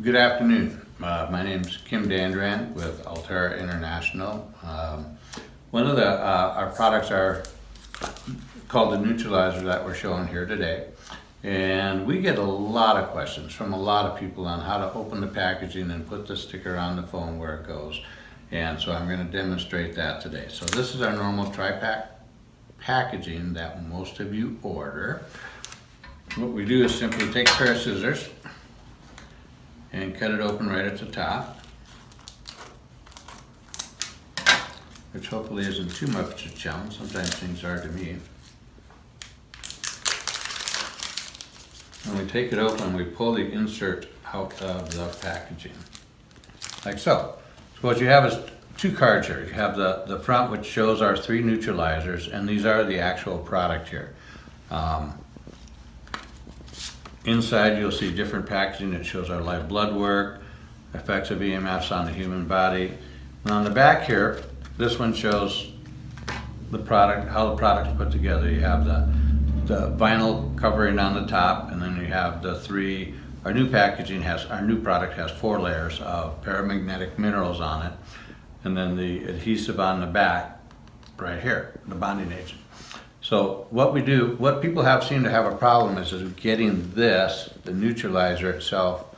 Good afternoon. My name is Kim Dandran with Aulterra International. One of our products are called the Neutralizer that we're showing here today. And we get a lot of questions from a lot of people on how to open the packaging and put the sticker on the phone where it goes. And so I'm going to demonstrate that today. So this is our normal tri-pack packaging that most of you order. What we do is simply take a pair of scissors and cut it open right at the top, which hopefully isn't too much a challenge. Sometimes things are to me. When we take it open, we pull the insert out of the packaging, like so. So what you have is two cards here. You have the front, which shows our 3 neutralizers, and these are the actual product here. Inside you'll see different packaging that shows our live blood work, effects of EMFs on the human body. And on the back here, this one shows the product, how the product's put together. You have the vinyl covering on the top, and then you have the 3, our new product has 4 layers of paramagnetic minerals on it, and then the adhesive on the back right here, the bonding agent. So what we do, what people seem to have a problem is getting this, the neutralizer itself,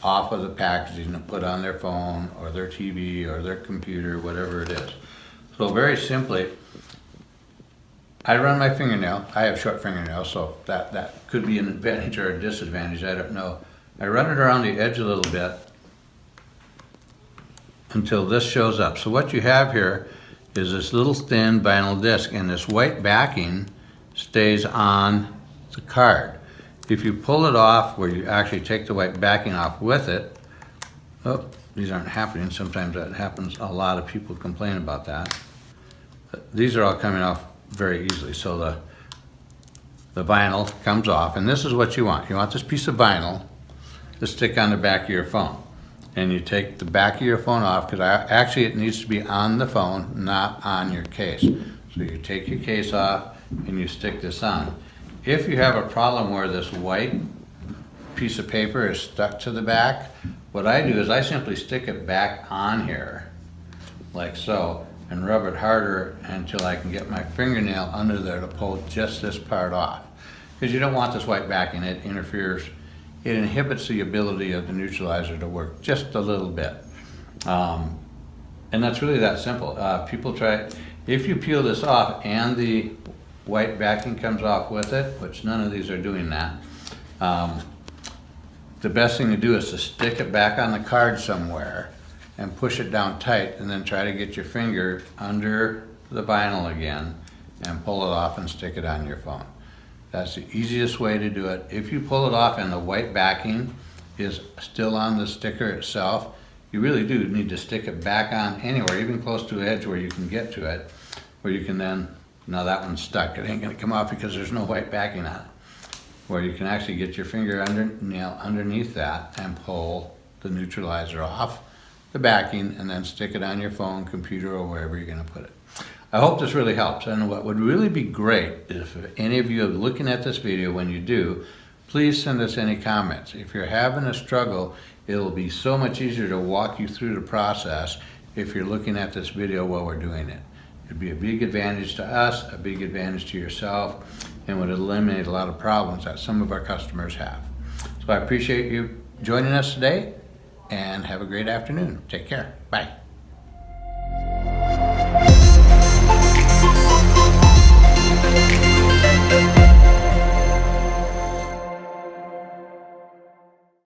off of the packaging to put on their phone or their TV or their computer, whatever it is. So very simply, I run my fingernail. I have short fingernails, so that could be an advantage or a disadvantage, I don't know. I run it around the edge a little bit until this shows up. So what you have here is this little thin vinyl disc, and this white backing stays on the card. If you pull it off, where you actually take the white backing off with it, oh, these aren't happening. Sometimes that happens. A lot of people complain about that. But these are all coming off very easily. So the vinyl comes off, and this is what you want. You want this piece of vinyl to stick on the back of your phone. And you take the back of your phone off, because actually it needs to be on the phone, not on your case. So you take your case off and you stick this on. If you have a problem where this white piece of paper is stuck to the back, what I do is I simply stick it back on here, like so, and rub it harder until I can get my fingernail under there to pull just this part off. Because you don't want this white backing, it interferes. It inhibits the ability of the neutralizer to work just a little bit. And that's really that simple. People try, if you peel this off and the white backing comes off with it, which none of these are doing that, the best thing to do is to stick it back on the card somewhere and push it down tight, and then try to get your finger under the vinyl again and pull it off and stick it on your phone. That's the easiest way to do it. If you pull it off and the white backing is still on the sticker itself, you really do need to stick it back on anywhere, even close to the edge where you can get to it, where you can then, now that one's stuck, it ain't gonna come off because there's no white backing on it, where you can actually get your nail underneath that and pull the neutralizer off the backing, and then stick it on your phone, computer, or wherever you're gonna put it. I hope this really helps, and what would really be great is if any of you are looking at this video, when you do, please send us any comments. If you're having a struggle, it'll be so much easier to walk you through the process if you're looking at this video while we're doing it. It'd be a big advantage to us, a big advantage to yourself, and would eliminate a lot of problems that some of our customers have. So I appreciate you joining us today, and have a great afternoon. Take care. Bye.